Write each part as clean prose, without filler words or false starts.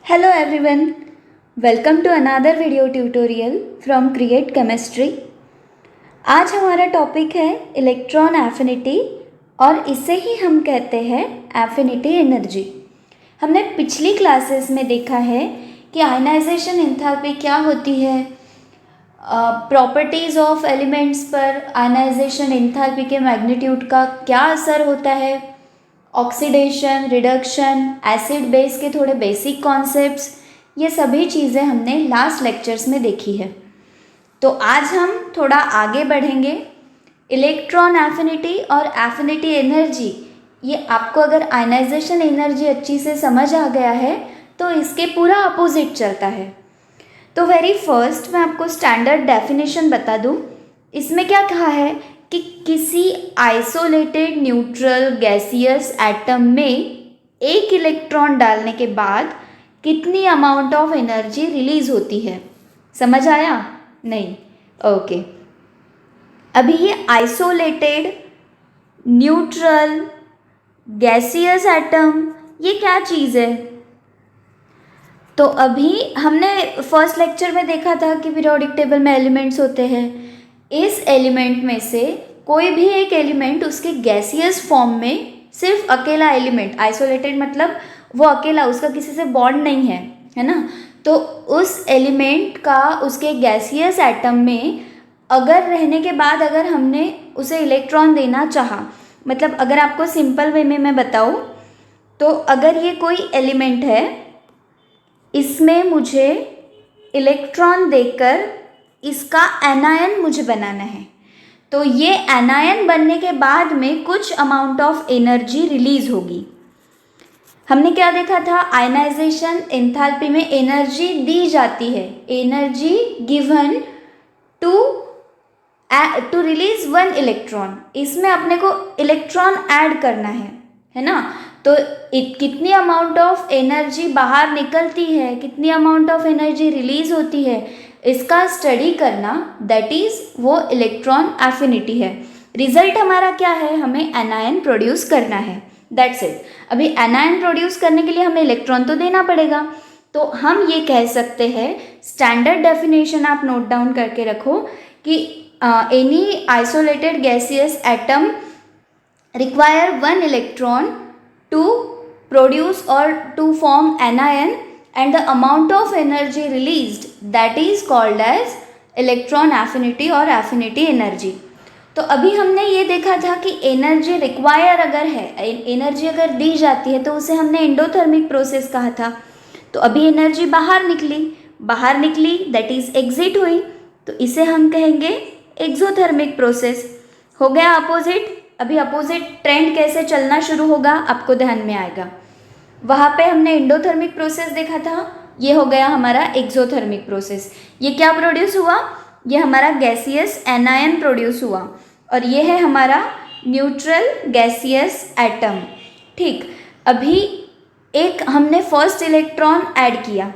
Hello everyone, welcome to another video tutorial from Create Chemistry। आज हमारा topic है electron affinity और इसे ही हम कहते हैं एफिनिटी एनर्जी। हमने पिछली क्लासेस में देखा है कि आयनाइजेशन एंथैल्पी क्या होती है, प्रॉपर्टीज़ ऑफ एलिमेंट्स पर आयनाइजेशन एंथैल्पी के मैग्नीट्यूड का क्या असर होता है, ऑक्सीडेशन, रिडक्शन, एसिड बेस के थोड़े बेसिक कॉन्सेप्ट्स, ये सभी चीज़ें हमने लास्ट लेक्चर्स में देखी है। तो आज हम थोड़ा आगे बढ़ेंगे। इलेक्ट्रॉन एफिनिटी और एफिनिटी एनर्जी, ये आपको अगर आयनाइजेशन एनर्जी अच्छी से समझ आ गया है तो इसके पूरा अपोजिट चलता है। तो वेरी फर्स्ट मैं आपको स्टैंडर्ड डेफिनेशन बता दूँ। इसमें क्या कहा है कि किसी आइसोलेटेड न्यूट्रल गैसियस एटम में एक इलेक्ट्रॉन डालने के बाद कितनी अमाउंट ऑफ एनर्जी रिलीज होती है। समझ आया? नहीं? ओके। अभी ये आइसोलेटेड न्यूट्रल गैसियस एटम ये क्या चीज़ है? तो अभी हमने फर्स्ट लेक्चर में देखा था कि पीरियोडिक टेबल में एलिमेंट्स होते हैं। इस एलिमेंट में से कोई भी एक एलिमेंट उसके गैसियस फॉर्म में सिर्फ अकेला एलिमेंट, आइसोलेटेड मतलब वो अकेला, उसका किसी से बॉन्ड नहीं है ना। तो उस एलिमेंट का उसके गैसियस एटम में अगर रहने के बाद अगर हमने उसे इलेक्ट्रॉन देना चाहा, मतलब अगर आपको सिंपल वे में मैं बताऊँ तो अगर ये कोई एलिमेंट है, इसमें मुझे इलेक्ट्रॉन देकर इसका एनायन मुझे बनाना है, तो ये एनायन बनने के बाद में कुछ अमाउंट ऑफ एनर्जी रिलीज होगी। हमने क्या देखा था? आयनाइजेशन एंथैल्पी में एनर्जी दी जाती है, energy given to release one electron. इसमें अपने को इलेक्ट्रॉन ऐड करना है ना। तो कितनी अमाउंट ऑफ एनर्जी बाहर निकलती है, कितनी अमाउंट ऑफ एनर्जी रिलीज होती है, इसका स्टडी करना, दैट इज़ वो इलेक्ट्रॉन एफिनिटी है। रिजल्ट हमारा क्या है? हमें एनायन प्रोड्यूस करना है, दैट्स इट। अभी एनायन प्रोड्यूस करने के लिए हमें इलेक्ट्रॉन तो देना पड़ेगा। तो हम ये कह सकते हैं, स्टैंडर्ड डेफिनेशन आप नोट डाउन करके रखो कि any isolated gaseous atom require one electron to produce or to form anion, and the amount of energy released, that is called as electron affinity और affinity energy। तो अभी हमने ये देखा था कि एनर्जी रिक्वायर अगर है, एनर्जी अगर दी जाती है तो उसे हमने एंडोथर्मिक प्रोसेस कहा था। तो अभी एनर्जी बाहर निकली दैट इज एग्जिट हुई, तो इसे हम कहेंगे एक्सोथर्मिक प्रोसेस। हो गया अपोजिट। अभी अपोजिट ट्रेंड कैसे चलना शुरू होगा आपको ध्यान में आएगा। वहाँ पे हमने एंडोथर्मिक प्रोसेस देखा था, ये हो गया हमारा एक्सोथर्मिक प्रोसेस। ये क्या प्रोड्यूस हुआ? ये हमारा गैसियस एनायन प्रोड्यूस हुआ, और ये है हमारा न्यूट्रल गैसियस एटम। ठीक, अभी एक हमने फर्स्ट इलेक्ट्रॉन ऐड किया।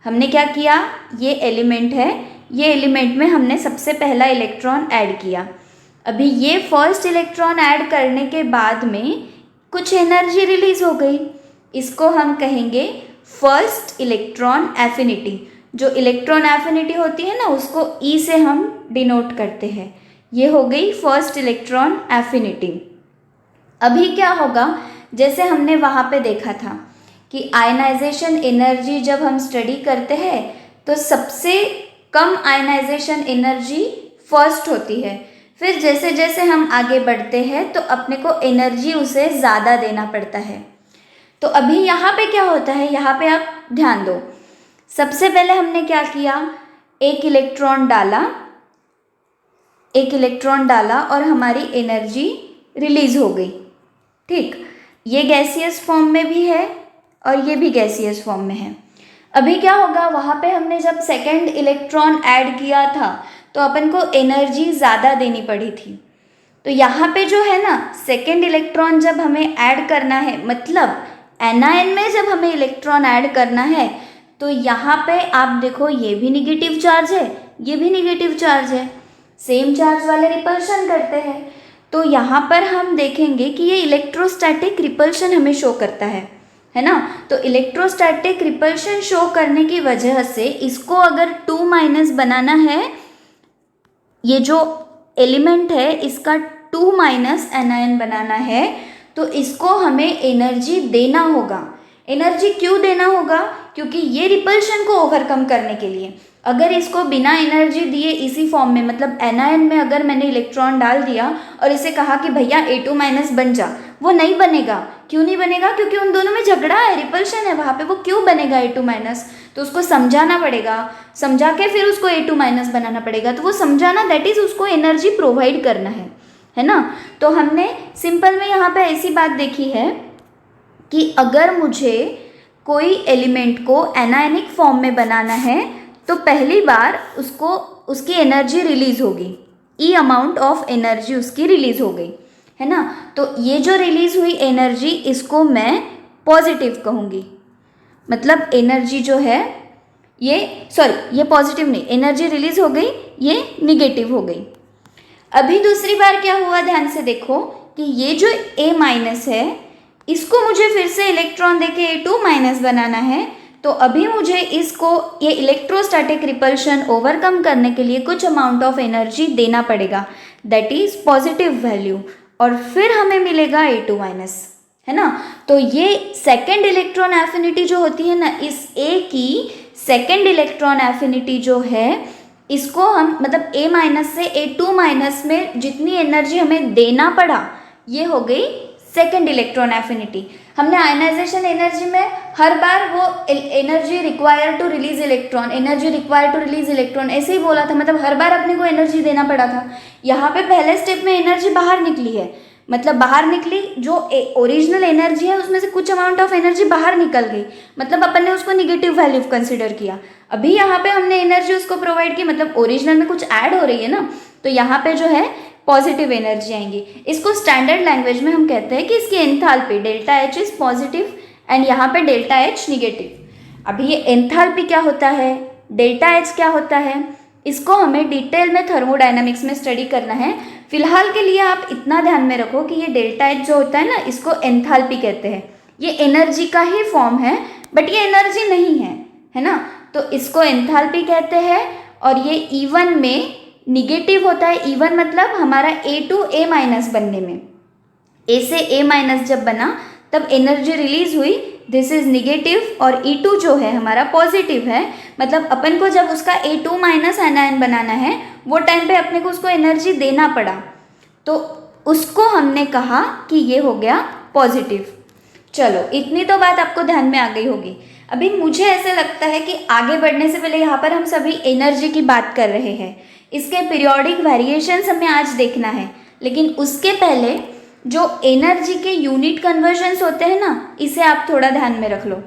हमने क्या किया? ये एलिमेंट है, ये एलिमेंट में हमने सबसे पहला इलेक्ट्रॉन ऐड किया। अभी ये फर्स्ट इलेक्ट्रॉन ऐड करने के बाद में कुछ एनर्जी रिलीज हो गई, इसको हम कहेंगे फर्स्ट इलेक्ट्रॉन एफिनिटी। जो इलेक्ट्रॉन एफिनिटी होती है ना, उसको ई से हम डिनोट करते हैं। ये हो गई फर्स्ट इलेक्ट्रॉन एफिनिटी। अभी क्या होगा? जैसे हमने वहाँ पे देखा था कि आयनाइजेशन एनर्जी जब हम स्टडी करते हैं तो सबसे कम आयनाइजेशन एनर्जी फर्स्ट होती है, फिर जैसे जैसे हम आगे बढ़ते हैं तो अपने को एनर्जी उसे ज़्यादा देना पड़ता है। तो अभी यहाँ पे क्या होता है, यहाँ पे आप ध्यान दो। सबसे पहले हमने क्या किया? एक इलेक्ट्रॉन डाला और हमारी एनर्जी रिलीज हो गई। ठीक, ये गैसियस फॉर्म में भी है और ये भी गैसियस फॉर्म में है। अभी क्या होगा? वहाँ पे हमने जब सेकेंड इलेक्ट्रॉन ऐड किया था तो अपन को एनर्जी ज़्यादा देनी पड़ी थी। तो यहाँ पे जो है ना, सेकेंड इलेक्ट्रॉन जब हमें ऐड करना है, मतलब एनायन में जब हमें इलेक्ट्रॉन ऐड करना है, तो यहाँ पे आप देखो ये भी निगेटिव चार्ज है, ये भी निगेटिव चार्ज है, सेम चार्ज वाले रिपल्शन करते हैं। तो यहाँ पर हम देखेंगे कि ये इलेक्ट्रोस्टैटिक रिपल्शन हमें शो करता है। है ना। तो इलेक्ट्रोस्टैटिक रिपल्शन शो करने की वजह से इसको अगर 2- बनाना है, ये जो एलिमेंट है इसका 2- एनायन बनाना है, तो इसको हमें एनर्जी देना होगा। एनर्जी क्यों देना होगा? क्योंकि ये रिपल्शन को ओवरकम करने के लिए। अगर इसको बिना एनर्जी दिए इसी फॉर्म में, मतलब एनायन में अगर मैंने इलेक्ट्रॉन डाल दिया और इसे कहा कि भैया A2- बन जा, वो नहीं बनेगा। क्यों नहीं बनेगा? क्योंकि उन दोनों में झगड़ा है, रिपल्शन है वहाँ पे, वो क्यों बनेगा A2-? तो उसको समझाना पड़ेगा, समझा के फिर उसको A2- बनाना पड़ेगा। तो वो समझाना, दैट इज उसको एनर्जी प्रोवाइड करना है ना। तो हमने सिंपल में यहाँ पे ऐसी बात देखी है कि अगर मुझे कोई एलिमेंट को एनायनिक फॉर्म में बनाना है तो पहली बार उसको उसकी एनर्जी रिलीज होगी, ई अमाउंट ऑफ एनर्जी उसकी रिलीज हो गई, है ना। तो ये जो रिलीज हुई एनर्जी, इसको मैं पॉजिटिव कहूँगी। मतलब एनर्जी जो है ये पॉजिटिव नहीं, एनर्जी रिलीज हो गई, ये निगेटिव हो गई। अभी दूसरी बार क्या हुआ, ध्यान से देखो कि ये जो A- है, इसको मुझे फिर से इलेक्ट्रॉन देके A2- बनाना है। तो अभी मुझे इसको ये इलेक्ट्रोस्टैटिक रिपल्शन ओवरकम करने के लिए कुछ अमाउंट ऑफ एनर्जी देना पड़ेगा, दैट इज पॉजिटिव वैल्यू, और फिर हमें मिलेगा A2-, है ना। तो ये सेकेंड इलेक्ट्रॉन एफिनिटी जो होती है ना, इस A की सेकेंड इलेक्ट्रॉन एफिनिटी जो है, इसको हम मतलब A- से A2- में जितनी एनर्जी हमें देना पड़ा, ये हो गई सेकेंड इलेक्ट्रॉन एफिनिटी। हमने आयनाइजेशन एनर्जी में हर बार वो energy required to release electron, energy required to release electron ऐसे ही बोला था, मतलब हर बार अपने को एनर्जी देना पड़ा था। यहाँ पे पहले स्टेप में एनर्जी बाहर निकली है, मतलब बाहर निकली, जो ओरिजिनल एनर्जी है उसमें से कुछ अमाउंट ऑफ एनर्जी बाहर निकल गई, मतलब अपन ने उसको निगेटिव वैल्यू कंसिडर किया। अभी यहाँ पे हमने एनर्जी उसको प्रोवाइड की, मतलब ओरिजिनल में कुछ ऐड हो रही है ना, तो यहाँ पे जो है पॉजिटिव एनर्जी आएंगी। इसको स्टैंडर्ड लैंग्वेज में हम कहते हैं कि इसकी enthalpy ΔH is positive and यहाँ पे ΔH निगेटिव। अभी ये एंथैल्पी क्या होता है, ΔH क्या होता है, इसको हमें डिटेल में थर्मोडायनामिक्स में स्टडी करना है। फिलहाल के लिए आप इतना ध्यान में रखो कि ये ΔH जो होता है ना, इसको एंथैल्पी कहते हैं। ये एनर्जी का ही फॉर्म है, बट ये एनर्जी नहीं है ना। तो इसको एंथैल्पी कहते हैं, और ये E1 में निगेटिव होता है। E1 मतलब हमारा A2A- बनने में, A से A- जब बना तब एनर्जी रिलीज हुई, दिस इज निगेटिव, और E2 जो है हमारा पॉजिटिव है। मतलब अपन को जब उसका A2- एनायन बनाना है, वो टाइम पे अपने को उसको एनर्जी देना पड़ा, तो उसको हमने कहा कि ये हो गया पॉजिटिव। चलो, इतनी तो बात आपको ध्यान में आ गई होगी। अभी मुझे ऐसे लगता है कि आगे बढ़ने से पहले यहाँ पर हम सभी एनर्जी की बात कर रहे हैं, इसके पीरियोडिक वेरिएशंस हमें आज देखना है, लेकिन उसके पहले जो एनर्जी के यूनिट कन्वर्जन्स होते हैं ना, इसे आप थोड़ा ध्यान में रख लो।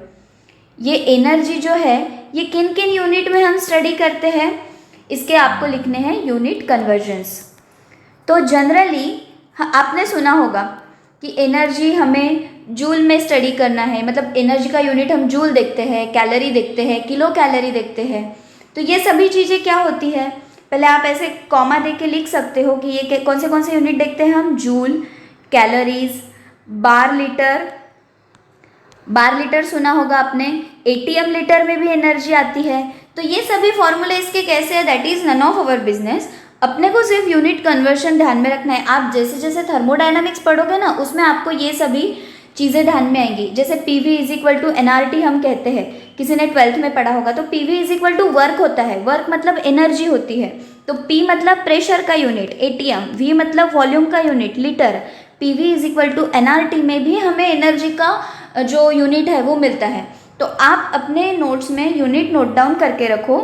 ये एनर्जी जो है, ये किन किन यूनिट में हम स्टडी करते हैं, इसके आपको लिखने हैं यूनिट कन्वर्जन्स। तो जनरली आपने सुना होगा कि एनर्जी हमें जूल में स्टडी करना है, मतलब एनर्जी का यूनिट हम जूल देखते हैं, कैलोरी देखते हैं, किलो कैलोरी देखते हैं। तो ये सभी चीज़ें क्या होती है, पहले आप ऐसे कॉमा दे के लिख सकते हो कि ये कौन से यूनिट देखते हैं हम, जूल, कैलोरीज, बार लीटर सुना होगा आपने, ATM लीटर में भी एनर्जी आती है। तो ये सभी फॉर्मूले इसके कैसे है, that is none of our business. अपने को सिर्फ यूनिट कन्वर्शन ध्यान में रखना है। आप जैसे जैसे थर्मोडायनामिक्स पढ़ोगे ना, उसमें आपको ये सभी चीज़ें ध्यान में आएंगी। जैसे PV = nRT हम कहते हैं, किसी ने 12th में पढ़ा होगा। तो PV = वर्क होता है, वर्क मतलब एनर्जी होती है। तो P मतलब प्रेशर का यूनिट ATM, V मतलब वॉल्यूम का यूनिट लीटर, PV = nRT में भी हमें एनर्जी का जो यूनिट है वो मिलता है। तो आप अपने नोट्स में यूनिट नोट डाउन करके रखो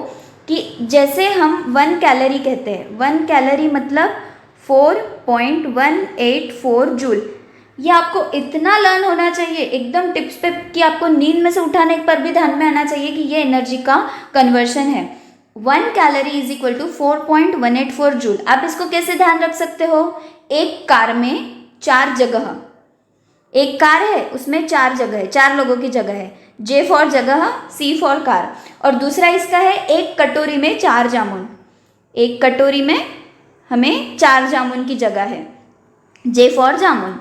कि जैसे हम 1 कैलोरी कहते हैं, 1 कैलोरी मतलब 4.184 जूल। ये आपको इतना लर्न होना चाहिए एकदम टिप्स पे कि आपको नींद में से उठाने पर भी ध्यान में आना चाहिए कि ये एनर्जी का कन्वर्शन है। 1 कैलोरी = 4.184 जूल। आप इसको कैसे ध्यान रख सकते हो, एक कार में 4 जगह, एक कार है उसमें 4 जगह है, 4 लोगों की जगह है, J फॉर जगह, C फॉर कार। और दूसरा इसका है एक कटोरी में 4 जामुन, एक कटोरी में हमें 4 जामुन की जगह है, J फॉर जामुन।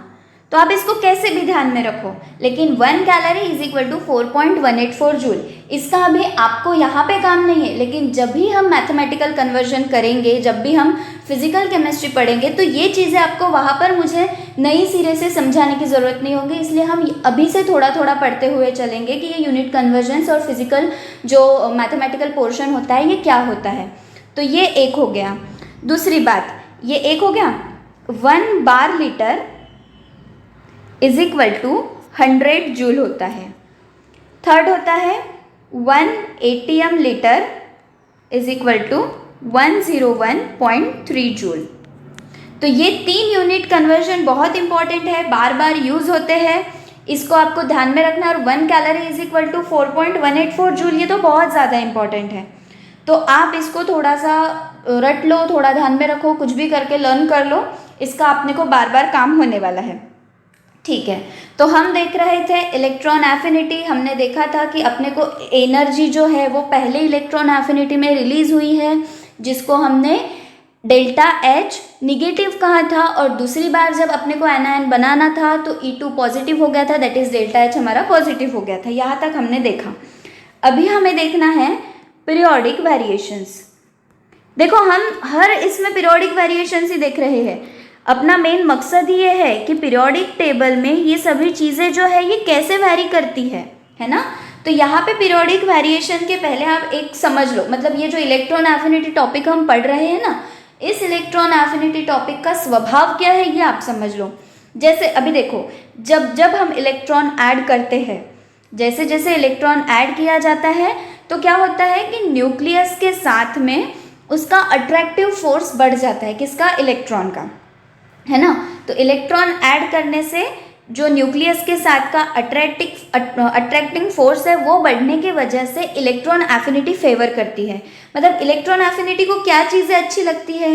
तो आप इसको कैसे भी ध्यान में रखो, लेकिन 1 calorie is equal to 4.184 joule. इसका अभी आपको यहाँ पे काम नहीं है, लेकिन जब भी हम मैथमेटिकल कन्वर्जन करेंगे, जब भी हम फिजिकल केमिस्ट्री पढ़ेंगे, तो ये चीज़ें आपको वहाँ पर मुझे नई सिरे से समझाने की ज़रूरत नहीं होगी। इसलिए हम अभी से थोड़ा थोड़ा पढ़ते हुए चलेंगे कि ये यूनिट कन्वर्जेंस और फिजिकल जो मैथमेटिकल पोर्शन होता है ये क्या होता है। तो ये एक हो गया। दूसरी बात, ये एक हो गया, 1 bar litre is equal to 100 joule होता है। थर्ड होता है 1 ATM litre is equal to 101.3 joule. तो ये 3 यूनिट कन्वर्जन बहुत इंपॉर्टेंट है, बार बार यूज़ होते हैं, इसको आपको ध्यान में रखना। और 1 calorie is equal to 4.184 joule, ये तो बहुत ज़्यादा इंपॉर्टेंट है। तो आप इसको थोड़ा सा रट लो, थोड़ा ध्यान में रखो, कुछ भी करके लर्न कर लो, इसका अपने को बार बार काम होने वाला है। ठीक है, तो हम देख रहे थे इलेक्ट्रॉन एफिनिटी। हमने देखा था कि अपने को एनर्जी जो है वो पहले इलेक्ट्रॉन एफिनिटी में रिलीज हुई है, जिसको हमने डेल्टा H निगेटिव कहा था, और दूसरी बार जब अपने को एनायन बनाना था तो E2 पॉजिटिव हो गया था, दैट इज डेल्टा H हमारा पॉजिटिव हो गया था। यहाँ तक हमने देखा। अभी हमें देखना है पीरियोडिक वेरिएशंस। देखो हम हर इसमें पीरियोडिक वेरिएशंस ही देख रहे हैं। अपना मेन मकसद ये है कि पीरियोडिक टेबल में ये सभी चीज़ें जो है ये कैसे वैरी करती है ना। तो यहाँ पे पीरियोडिक वेरिएशन के पहले आप एक समझ लो, मतलब ये जो इलेक्ट्रॉन एफिनिटी टॉपिक हम पढ़ रहे हैं ना, इस इलेक्ट्रॉन एफिनिटी टॉपिक का स्वभाव क्या है ये आप समझ लो। जैसे अभी देखो, जब जब हम इलेक्ट्रॉन ऐड करते हैं, जैसे जैसे इलेक्ट्रॉन ऐड किया जाता है तो क्या होता है कि न्यूक्लियस के साथ में उसका अट्रैक्टिव फोर्स बढ़ जाता है, किसका, इलेक्ट्रॉन का, है ना। तो इलेक्ट्रॉन ऐड करने से जो न्यूक्लियस के साथ का अट्रैक्टिंग फोर्स है वो बढ़ने की वजह से इलेक्ट्रॉन एफिनिटी फेवर करती है। मतलब इलेक्ट्रॉन एफिनिटी को क्या चीज़ें अच्छी लगती है,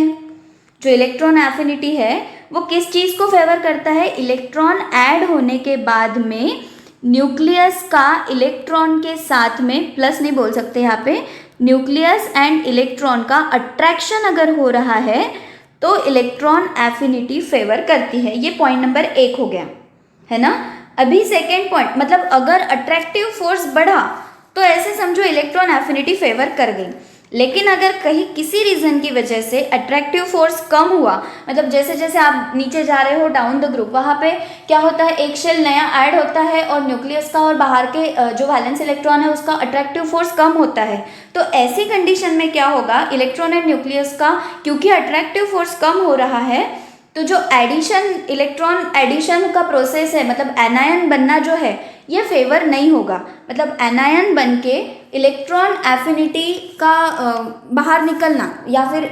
जो इलेक्ट्रॉन एफिनिटी है वो किस चीज़ को फेवर करता है, इलेक्ट्रॉन ऐड होने के बाद में न्यूक्लियस का इलेक्ट्रॉन के साथ में, प्लस नहीं बोल सकते यहाँ पे, न्यूक्लियस एंड इलेक्ट्रॉन का अट्रैक्शन अगर हो रहा है तो इलेक्ट्रॉन एफिनिटी फेवर करती है। ये पॉइंट नंबर 1 हो गया, है ना। अभी सेकेंड पॉइंट, मतलब अगर अट्रैक्टिव फोर्स बढ़ा तो ऐसे समझो इलेक्ट्रॉन एफिनिटी फेवर कर गई। लेकिन अगर कहीं किसी रीज़न की वजह से अट्रैक्टिव फोर्स कम हुआ, मतलब जैसे जैसे आप नीचे जा रहे हो डाउन द ग्रुप, वहाँ पे क्या होता है, एक शेल नया ऐड होता है और न्यूक्लियस का और बाहर के जो वैलेंस इलेक्ट्रॉन है उसका अट्रैक्टिव फोर्स कम होता है। तो ऐसी कंडीशन में क्या होगा, इलेक्ट्रॉन एंड न्यूक्लियस का क्योंकि अट्रैक्टिव फोर्स कम हो रहा है, तो जो एडिशन, इलेक्ट्रॉन एडिशन का प्रोसेस है, मतलब एनायन बनना जो है ये फेवर नहीं होगा। मतलब एनायन बन के इलेक्ट्रॉन एफिनिटी का बाहर निकलना या फिर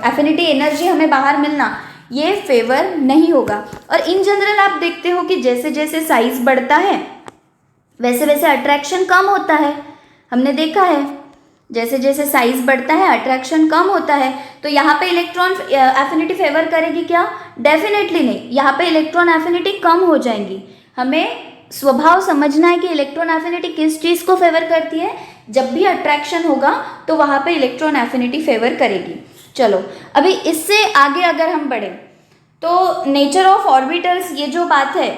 एफिनिटी एनर्जी हमें बाहर मिलना, ये फेवर नहीं होगा। और इन जनरल आप देखते हो कि जैसे जैसे साइज बढ़ता है वैसे वैसे अट्रैक्शन कम होता है, हमने देखा है। जैसे जैसे साइज बढ़ता है अट्रैक्शन कम होता है। तो यहाँ पे इलेक्ट्रॉन एफिनिटी फेवर करेगी क्या, डेफिनेटली नहीं, यहाँ पे इलेक्ट्रॉन एफिनिटी कम हो जाएंगी। हमें स्वभाव समझना है कि इलेक्ट्रॉन एफिनिटी किस चीज़ को फेवर करती है, जब भी अट्रैक्शन होगा तो वहाँ पे इलेक्ट्रॉन एफिनिटी फेवर करेगी। चलो अभी इससे आगे अगर हम बढ़ें तो नेचर ऑफ ऑर्बिटल्स, ये जो बात है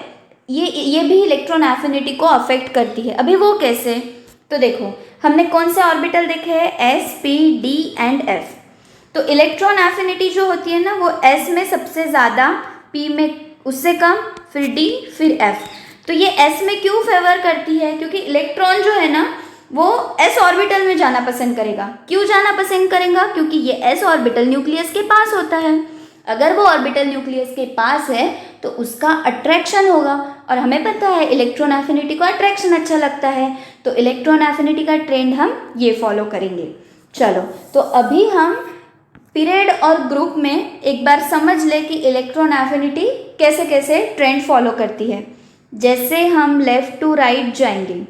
ये भी इलेक्ट्रॉन एफिनिटी को अफेक्ट करती है। अभी वो कैसे, तो देखो हमने कौन से ऑर्बिटल देखे हैं, S, P, D and F। तो इलेक्ट्रॉन एफिनिटी जो होती है ना वो S में सबसे ज़्यादा, P में उससे कम, फिर D, फिर F। तो ये S में क्यों फेवर करती है, क्योंकि इलेक्ट्रॉन जो है ना वो S ऑर्बिटल में जाना पसंद करेगा। क्यों जाना पसंद करेगा, क्योंकि ये S ऑर्बिटल न्यूक्लियस के पास होता है। अगर वो ऑर्बिटल न्यूक्लियस के पास है तो उसका अट्रैक्शन होगा, और हमें पता है इलेक्ट्रॉन एफिनिटी को अट्रैक्शन अच्छा लगता है, तो इलेक्ट्रॉन एफिनिटी का ट्रेंड हम ये फॉलो करेंगे। चलो तो अभी हम पीरियड और ग्रुप में एक बार समझ ले कि इलेक्ट्रॉन एफिनिटी कैसे कैसे ट्रेंड फॉलो करती है। जैसे हम लेफ़्ट टू राइट जाएंगे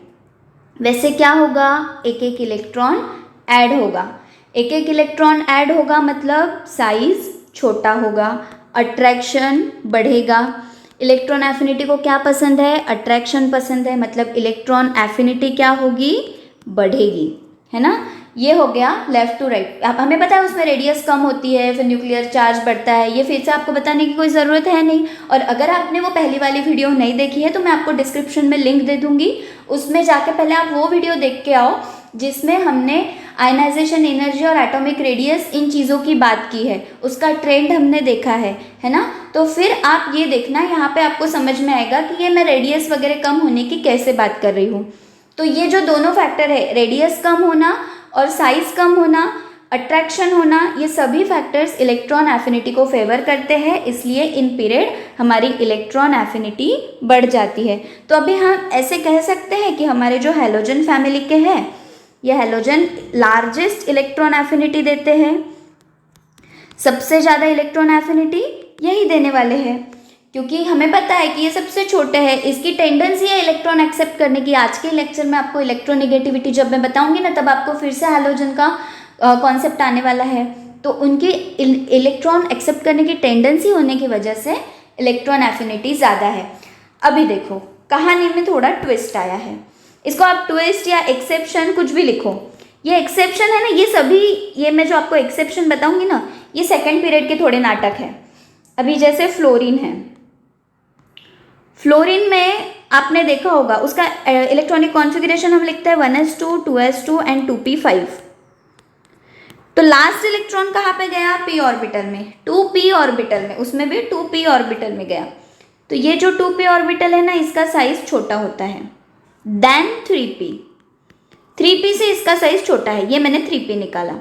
वैसे क्या होगा, एक एक इलेक्ट्रॉन ऐड होगा। एक एक इलेक्ट्रॉन ऐड होगा मतलब साइज छोटा होगा, अट्रैक्शन बढ़ेगा। इलेक्ट्रॉन एफिनिटी को क्या पसंद है, अट्रैक्शन पसंद है, मतलब इलेक्ट्रॉन एफिनिटी क्या होगी, बढ़ेगी, है ना। ये हो गया लेफ़्ट टू राइट। अब हमें पता है उसमें रेडियस कम होती है, फिर न्यूक्लियर चार्ज बढ़ता है, ये फिर से आपको बताने की कोई ज़रूरत है नहीं। और अगर आपने वो पहली वाली वीडियो नहीं देखी है तो मैं आपको डिस्क्रिप्शन में लिंक दे दूँगी, उसमें जाके पहले आप वो वीडियो देख के आओ जिसमें हमने आयनाइजेशन एनर्जी और एटॉमिक रेडियस इन चीज़ों की बात की है, उसका ट्रेंड हमने देखा है ना। तो फिर आप ये देखना, यहाँ पे आपको समझ में आएगा कि ये मैं रेडियस वगैरह कम होने की कैसे बात कर रही हूँ। तो ये जो दोनों फैक्टर है, रेडियस कम होना और साइज कम होना, अट्रैक्शन होना, ये सभी फैक्टर्स इलेक्ट्रॉन एफिनिटी को फेवर करते हैं, इसलिए इन पीरियड हमारी इलेक्ट्रॉन एफिनिटी बढ़ जाती है। तो अभी हम ऐसे कह सकते हैं कि हमारे जो हैलोजन फैमिली के हैं, ये हैलोजन लार्जेस्ट इलेक्ट्रॉन एफिनिटी देते हैं, सबसे ज़्यादा इलेक्ट्रॉन एफिनिटी यही देने वाले हैं, क्योंकि हमें पता है कि ये सबसे छोटे हैं, इसकी टेंडेंसी है इलेक्ट्रॉन एक्सेप्ट करने की। आज के लेक्चर में आपको इलेक्ट्रोनेगेटिविटी जब मैं बताऊंगी ना, तब आपको फिर से हैलोजन का कॉन्सेप्ट आने वाला है। तो उनकी इलेक्ट्रॉन एक्सेप्ट करने की टेंडेंसी होने की वजह से इलेक्ट्रॉन एफिनिटी ज़्यादा है। अभी देखो कहानी में थोड़ा ट्विस्ट आया है, इसको आप ट्विस्ट या एक्सेप्शन कुछ भी लिखो। ये एक्सेप्शन है ना, ये सभी, ये मैं जो आपको एक्सेप्शन बताऊंगी ना, ये सेकेंड पीरियड के थोड़े नाटक है। अभी जैसे फ्लोरीन है, फ्लोरीन में आपने देखा होगा उसका इलेक्ट्रॉनिक कॉन्फ़िगरेशन हम लिखते हैं 1s2 2s2 एंड 2p5। तो लास्ट इलेक्ट्रॉन कहाँ पे गया? p ऑर्बिटल में, 2p ऑर्बिटल में, उसमें भी 2p ऑर्बिटल में गया। तो ये जो 2p ऑर्बिटल है ना, इसका साइज छोटा होता है देन 3p से इसका साइज छोटा है, ये मैंने 3p निकाला।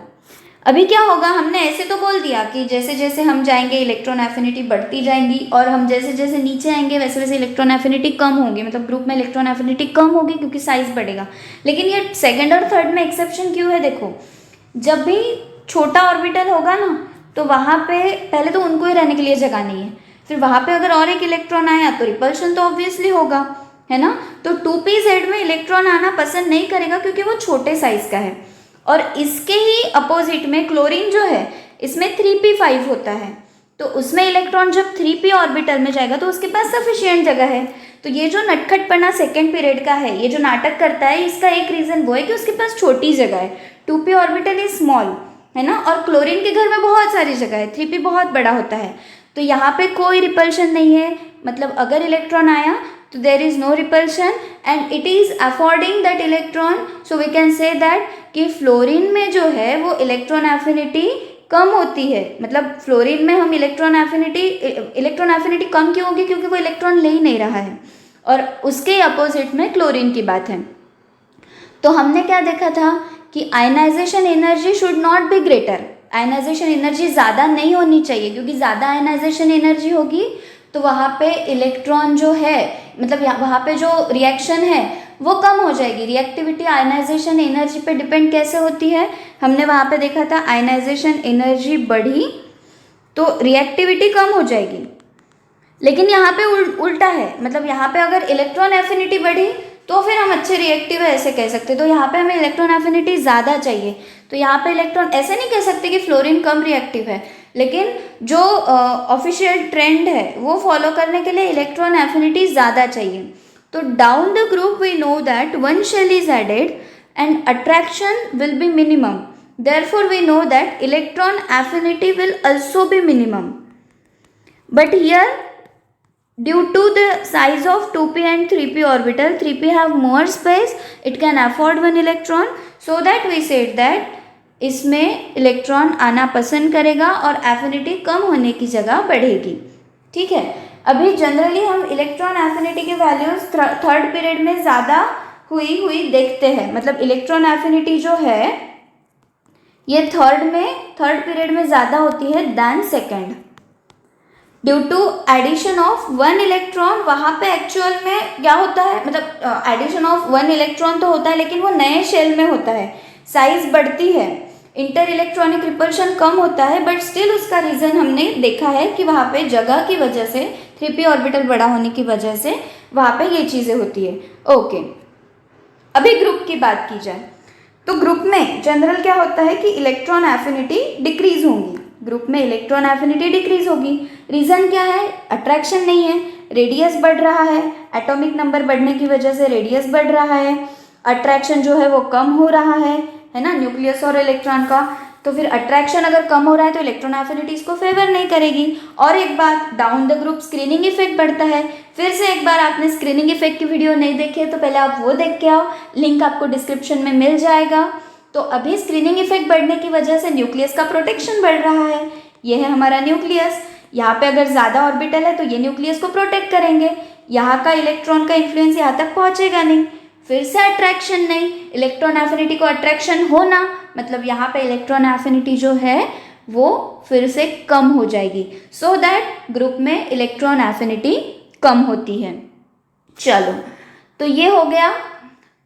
अभी क्या होगा, हमने ऐसे तो बोल दिया कि जैसे जैसे हम जाएंगे इलेक्ट्रॉन एफिनिटी बढ़ती जाएंगी, और हम जैसे जैसे नीचे आएंगे वैसे वैसे इलेक्ट्रॉन एफिनिटी कम होगी, मतलब ग्रुप में इलेक्ट्रॉन एफिनिटी कम होगी क्योंकि साइज बढ़ेगा। लेकिन ये सेकंड और थर्ड में एक्सेप्शन क्यों है? देखो, जब भी छोटा ऑर्बिटल होगा ना, तो वहाँ पे पहले तो उनको ही रहने के लिए जगह नहीं है, फिर वहाँ पे अगर और एक इलेक्ट्रॉन आया तो रिपल्शन तो ऑब्वियसली होगा, है ना। तो 2pz में इलेक्ट्रॉन आना पसंद नहीं करेगा क्योंकि वो छोटे साइज का है। और इसके ही अपोजिट में क्लोरीन जो है, इसमें 3p5 होता है, तो उसमें इलेक्ट्रॉन जब 3p ऑर्बिटल में जाएगा तो उसके पास सफिशिएंट जगह है। तो ये जो नटखटपना सेकेंड पीरियड का है, ये जो नाटक करता है, इसका एक रीज़न वो है कि उसके पास छोटी जगह है, 2p ऑर्बिटल इज स्मॉल, है ना, और क्लोरीन के घर में बहुत सारी जगह है, 3p बहुत बड़ा होता है। तो यहाँ पे कोई रिपल्शन नहीं है, मतलब अगर इलेक्ट्रॉन आया तो there is no repulsion and it is affording that electron. So we can say that कि फ्लोरीन में जो है वो इलेक्ट्रॉन एफिनिटी कम होती है, मतलब फ्लोरीन में हम इलेक्ट्रॉन एफिनिटी कम क्यों होगी? क्योंकि वो इलेक्ट्रॉन ले ही नहीं रहा है। और उसके अपोजिट में क्लोरीन की बात है। तो हमने क्या देखा था कि ionisation energy should not be greater, ionisation energy ज़्यादा नहीं होनी चाहिए, क्योंकि ज़्यादा आयनाइजेशन एनर्जी होगी तो वहाँ पे इलेक्ट्रॉन जो है, मतलब वहाँ पे जो रिएक्शन है वो कम हो जाएगी। रिएक्टिविटी आयनाइजेशन एनर्जी पे डिपेंड कैसे होती है, हमने वहाँ पे देखा था, आयनाइजेशन एनर्जी बढ़ी तो रिएक्टिविटी कम हो जाएगी। लेकिन यहाँ पे उल्टा है, मतलब यहाँ पे अगर इलेक्ट्रॉन एफिनिटी बढ़ी तो फिर हम अच्छे रिएक्टिव है ऐसे कह सकते। तो यहाँ पे हमें इलेक्ट्रॉन एफिनिटी ज़्यादा चाहिए, तो यहाँ पे इलेक्ट्रॉन ऐसे नहीं कह सकते कि फ्लोरीन कम रिएक्टिव है, लेकिन जो ऑफिशियल ट्रेंड है वो फॉलो करने के लिए इलेक्ट्रॉन एफिनिटी ज़्यादा चाहिए। तो down the group we know that one shell is added and attraction will be minimum, therefore we know that electron affinity will also be minimum. But here, due to the size of 2p and 3p orbital, 3p have more space, it can afford one electron, so that we said that इसमें electron आना पसंद करेगा और affinity कम होने की जगह बढ़ेगी। ठीक है, अभी जनरली हम इलेक्ट्रॉन एफिनिटी के वैल्यूज थर्ड पीरियड में ज़्यादा हुई देखते हैं, मतलब इलेक्ट्रॉन एफिनिटी जो है ये थर्ड पीरियड में ज़्यादा होती है than second, due to addition of one electron. वहाँ पे एक्चुअल में क्या होता है, मतलब एडिशन ऑफ वन इलेक्ट्रॉन तो होता है लेकिन वो नए शेल में होता है, साइज बढ़ती है, इंटर इलेक्ट्रॉनिक रिपल्शन कम होता है, बट स्टिल उसका रीज़न हमने देखा है कि वहाँ पे जगह की वजह से, 3p ऑर्बिटल बड़ा होने की वजह से वहाँ पे ये चीज़ें होती है। ओके, अभी ग्रुप की बात की जाए तो ग्रुप में जनरल क्या होता है कि इलेक्ट्रॉन एफिनिटी डिक्रीज होंगी, ग्रुप में इलेक्ट्रॉन एफिनिटी डिक्रीज होगी। रीज़न क्या है? अट्रैक्शन नहीं है, रेडियस बढ़ रहा है, एटॉमिक नंबर बढ़ने की वजह से रेडियस बढ़ रहा है, अट्रैक्शन जो है वो कम हो रहा है, है ना, न्यूक्लियस और इलेक्ट्रॉन का। तो फिर अट्रैक्शन अगर कम हो रहा है तो इलेक्ट्रॉन एफिनिटी इसको फेवर नहीं करेगी। और एक बात, down the group screening effect बढ़ता है। फिर से एक बार आपने स्क्रीनिंग इफेक्ट की वीडियो नहीं देखी है तो पहले आप वो देख के आओ, लिंक आपको डिस्क्रिप्शन में मिल जाएगा। तो अभी स्क्रीनिंग इफेक्ट बढ़ने की वजह से न्यूक्लियस का प्रोटेक्शन बढ़ रहा है। ये है हमारा न्यूक्लियस। यहाँ पे अगर ज़्यादा ऑर्बिटल है तो ये न्यूक्लियस को प्रोटेक्ट करेंगे, यहाँ का इलेक्ट्रॉन का इन्फ्लुएंस यहाँ तक पहुँचेगा नहीं। फिर से अट्रैक्शन नहीं, इलेक्ट्रॉन एफिनिटी को अट्रैक्शन होना, मतलब यहाँ पे इलेक्ट्रॉन एफिनिटी जो है वो फिर से कम हो जाएगी, सो दैट ग्रुप में इलेक्ट्रॉन एफिनिटी कम होती है। चलो, तो ये हो गया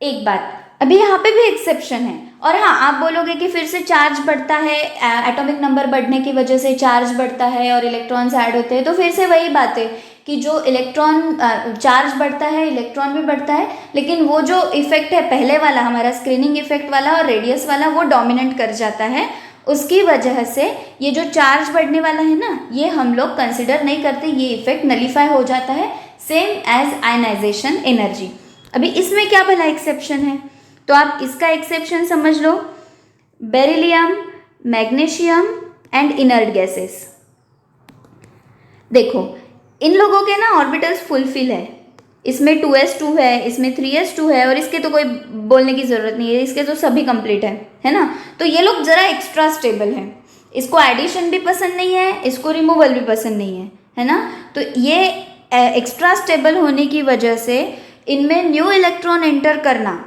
एक बात। अभी यहाँ पे भी एक्सेप्शन है। और हाँ, आप बोलोगे कि फिर से चार्ज बढ़ता है, एटॉमिक नंबर बढ़ने की वजह से चार्ज बढ़ता है और इलेक्ट्रॉन्स ऐड होते हैं, तो फिर से वही बात है कि जो इलेक्ट्रॉन चार्ज बढ़ता है, इलेक्ट्रॉन भी बढ़ता है, लेकिन वो जो इफेक्ट है पहले वाला, हमारा स्क्रीनिंग इफेक्ट वाला और रेडियस वाला, वो डोमिनेट कर जाता है। उसकी वजह से ये जो चार्ज बढ़ने वाला है ना, ये हम लोग कंसिडर नहीं करते, ये इफेक्ट नलीफाई हो जाता है, सेम एज आयनाइजेशन एनर्जी। अभी इसमें क्या भला एक्सेप्शन है, तो आप इसका एक्सेप्शन समझ लो। Beryllium, magnesium and inert gases. देखो, इन लोगों के ना ऑर्बिटल्स फुलफिल है, इसमें 2s2 है, इसमें 3s2 है, और इसके तो कोई बोलने की ज़रूरत नहीं है, इसके तो सभी कंप्लीट है ना। तो ये लोग ज़रा एक्स्ट्रा स्टेबल हैं, इसको एडिशन भी पसंद नहीं है, इसको रिमूवल भी पसंद नहीं है ना। तो ये एक्स्ट्रा स्टेबल होने की वजह से इनमें न्यू इलेक्ट्रॉन एंटर करना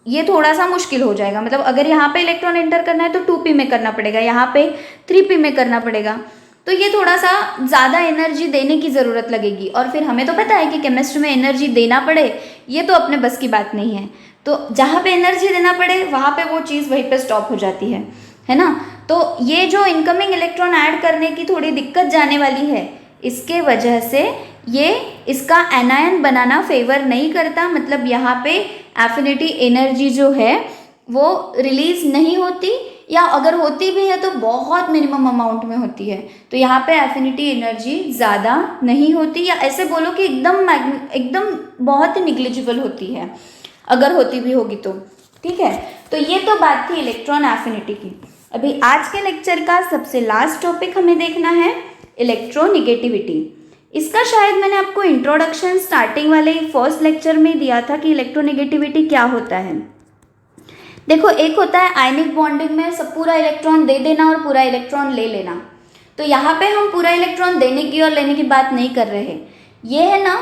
ये थोड़ा सा मुश्किल हो जाएगा। मतलब अगर यहाँ पे इलेक्ट्रॉन एंटर करना है तो 2p में करना पड़ेगा, यहाँ पे 3p में करना पड़ेगा, तो ये थोड़ा सा ज़्यादा एनर्जी देने की ज़रूरत लगेगी। और फिर हमें तो पता है कि केमिस्ट्री में एनर्जी देना पड़े ये तो अपने बस की बात नहीं है। तो जहाँ पे एनर्जी देना पड़े वहाँ पे वो चीज़ वहीं पे स्टॉप हो जाती है ना। तो ये जो इनकमिंग इलेक्ट्रॉन ऐड करने की थोड़ी दिक्कत जाने वाली है, इसके वजह से ये इसका एनायन बनाना फेवर नहीं करता। मतलब यहाँ पे एफिनिटी एनर्जी जो है वो रिलीज नहीं होती, या अगर होती भी है तो बहुत मिनिमम अमाउंट में होती है। तो यहाँ पे एफिनिटी एनर्जी ज़्यादा नहीं होती, या ऐसे बोलो कि एकदम बहुत ही निग्लिजिबल होती है, अगर होती भी होगी तो। ठीक है, तो ये तो बात थी इलेक्ट्रॉन एफिनिटी की। अभी आज के लेक्चर का सबसे लास्ट टॉपिक हमें देखना है इलेक्ट्रोनिगेटिविटी। इसका शायद मैंने आपको इंट्रोडक्शन स्टार्टिंग वाले फर्स्ट लेक्चर में दिया था कि इलेक्ट्रोनिगेटिविटी क्या होता है। देखो, एक होता है आयनिक बॉन्डिंग में सब पूरा इलेक्ट्रॉन दे देना और पूरा इलेक्ट्रॉन ले लेना। तो यहाँ पे हम पूरा इलेक्ट्रॉन देने की और लेने की बात नहीं कर रहे हैं। ये है ना,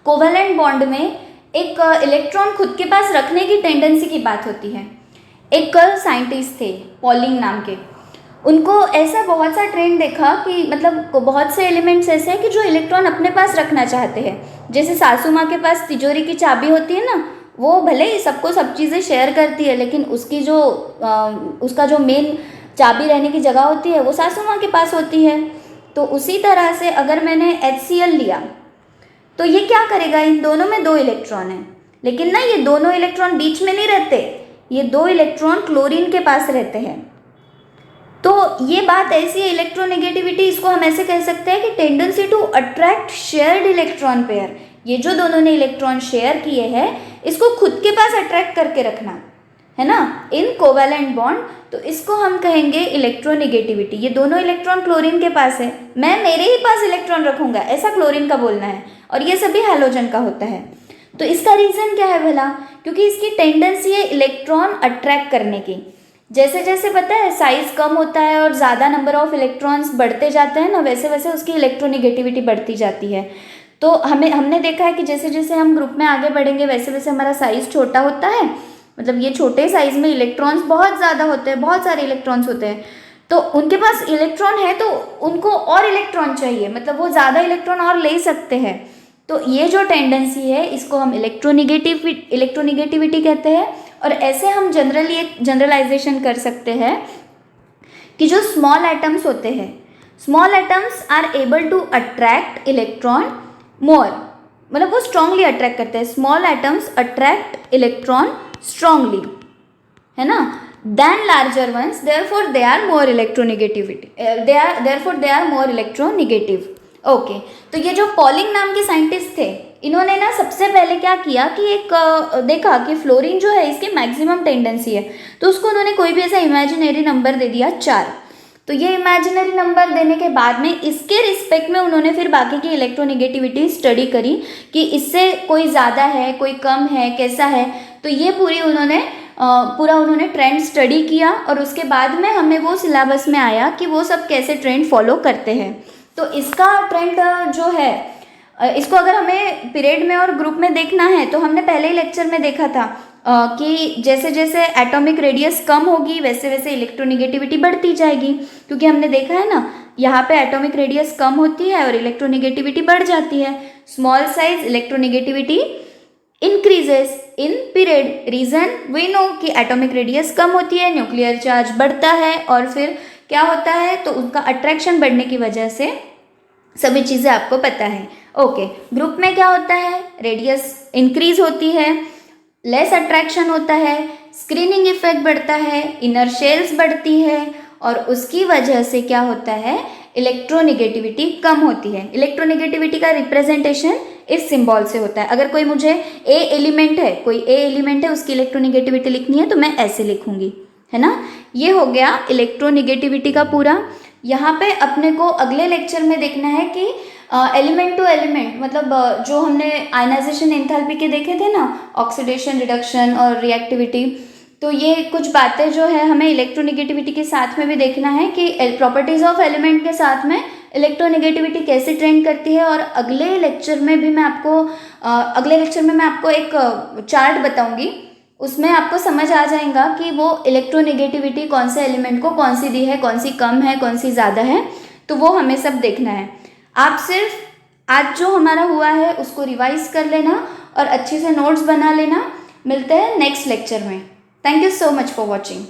कोवेलेंट बॉन्ड में एक इलेक्ट्रॉन खुद के पास रखने की टेंडेंसी की बात होती है। एक साइंटिस्ट थे पॉलिंग नाम के, उनको ऐसा बहुत सा ट्रेंड देखा कि मतलब बहुत से एलिमेंट्स ऐसे हैं कि जो इलेक्ट्रॉन अपने पास रखना चाहते हैं। जैसे सासू माँ के पास तिजोरी की चाबी होती है ना, वो भले ही सबको सब चीज़ें शेयर करती है, लेकिन उसकी जो उसका जो मेन चाबी रहने की जगह होती है वो सासू माँ के पास होती है। तो उसी तरह से अगर मैंने HCl लिया तो ये क्या करेगा, इन दोनों में 2 इलेक्ट्रॉन हैं, लेकिन ना ये दोनों इलेक्ट्रॉन बीच में नहीं रहते, ये 2 इलेक्ट्रॉन क्लोरीन के पास रहते हैं। तो ये बात ऐसी है इलेक्ट्रोनेगेटिविटी, इसको हम ऐसे कह सकते हैं कि tendency to attract shared electron pair. ये जो दोनों ने इलेक्ट्रॉन शेयर किए हैं इसको खुद के पास अट्रैक्ट करके रखना है ना, इन कोवेलेंट बॉन्ड। तो इसको हम कहेंगे इलेक्ट्रोनेगेटिविटी। ये दोनों इलेक्ट्रॉन क्लोरीन के पास है, मैं मेरे ही पास इलेक्ट्रॉन रखूंगा, ऐसा क्लोरीन का बोलना है, और ये सभी हैलोजन का होता है। तो इसका रीज़न क्या है भला, क्योंकि इसकी टेंडेंसी है इलेक्ट्रॉन अट्रैक्ट करने की। जैसे जैसे पता है साइज कम होता है और ज़्यादा नंबर ऑफ इलेक्ट्रॉन्स बढ़ते जाते हैं ना, वैसे वैसे उसकी इलेक्ट्रोनेगेटिविटी बढ़ती जाती है। तो हमने देखा है कि जैसे जैसे हम ग्रुप में आगे बढ़ेंगे वैसे वैसे हमारा साइज़ छोटा होता है। मतलब ये छोटे साइज़ में इलेक्ट्रॉन्स बहुत ज़्यादा होते हैं, बहुत सारे इलेक्ट्रॉन्स होते हैं, तो उनके पास इलेक्ट्रॉन है तो उनको और इलेक्ट्रॉन चाहिए, मतलब वो ज़्यादा इलेक्ट्रॉन और ले सकते हैं। तो ये जो टेंडेंसी है इसको हम इलेक्ट्रोनेगेटिविटी कहते हैं। और ऐसे हम जनरली एक जनरलाइजेशन कर सकते हैं कि जो स्मॉल एटम्स होते हैं, small atoms are able to attract electron more, मतलब वो स्ट्रांगली अट्रैक्ट करते हैं। Small atoms attract electron strongly, है ना, then larger ones, therefore they are more electronegativity, therefore they are more electronegative. Okay, तो ये जो पॉलिंग नाम के साइंटिस्ट थे इन्होंने ना सबसे पहले क्या किया कि एक देखा कि फ्लोरीन जो है इसकी मैक्सिमम टेंडेंसी है, तो उसको उन्होंने कोई भी ऐसा इमेजिनरी नंबर दे दिया 4। तो ये इमेजिनरी नंबर देने के बाद में इसके रिस्पेक्ट में उन्होंने फिर बाकी की इलेक्ट्रोनेगेटिविटी स्टडी करी कि इससे कोई ज़्यादा है, कोई कम है, कैसा है। तो ये पूरा उन्होंने ट्रेंड स्टडी किया और उसके बाद में हमें वो सिलेबस में आया कि वो सब कैसे ट्रेंड फॉलो करते हैं। तो इसका ट्रेंड जो है, इसको अगर हमें पीरियड में और ग्रुप में देखना है तो हमने पहले ही लेक्चर में देखा था कि जैसे जैसे एटॉमिक रेडियस कम होगी वैसे वैसे इलेक्ट्रोनेगेटिविटी बढ़ती जाएगी, क्योंकि हमने देखा है ना यहाँ पे एटॉमिक रेडियस कम होती है और इलेक्ट्रोनेगेटिविटी बढ़ जाती है। Small size electronegativity increases in period. Reason we know कि एटॉमिक रेडियस कम होती है, न्यूक्लियर चार्ज बढ़ता है और फिर क्या होता है, तो उनका अट्रैक्शन बढ़ने की वजह से सभी चीज़ें आपको पता है। ओके, ग्रुप में क्या होता है, रेडियस इंक्रीज होती है, लेस अट्रैक्शन होता है, स्क्रीनिंग इफेक्ट बढ़ता है, इनर शेल्स बढ़ती है और उसकी वजह से क्या होता है, इलेक्ट्रोनेगेटिविटी कम होती है। इलेक्ट्रोनेगेटिविटी का रिप्रेजेंटेशन इस सिंबल से होता है। अगर कोई मुझे कोई ए एलिमेंट है उसकी इलेक्ट्रोनेगेटिविटी लिखनी है तो मैं ऐसे लिखूंगी, है ना। ये हो गया इलेक्ट्रोनेगेटिविटी का पूरा। यहाँ पे अपने को अगले लेक्चर में देखना है कि एलिमेंट टू एलिमेंट, मतलब जो हमने आयनाइजेशन एंथैल्पी के देखे थे ना, ऑक्सीडेशन, रिडक्शन और रिएक्टिविटी, तो ये कुछ बातें जो है हमें इलेक्ट्रोनेगेटिविटी के साथ में भी देखना है कि प्रॉपर्टीज ऑफ एलिमेंट के साथ में इलेक्ट्रोनेगेटिविटी कैसे ट्रेंड करती है। और अगले लेक्चर में मैं आपको एक चार्ट बताऊंगी, उसमें आपको समझ आ जाएगा कि वो इलेक्ट्रोनेगेटिविटी कौन से एलिमेंट को कौन सी दी है, कौन सी कम है, कौन सी ज़्यादा है, तो वो हमें सब देखना है। आप सिर्फ आज जो हमारा हुआ है उसको रिवाइज कर लेना और अच्छे से नोट्स बना लेना। मिलते हैं नेक्स्ट लेक्चर में। Thank you so much for watching.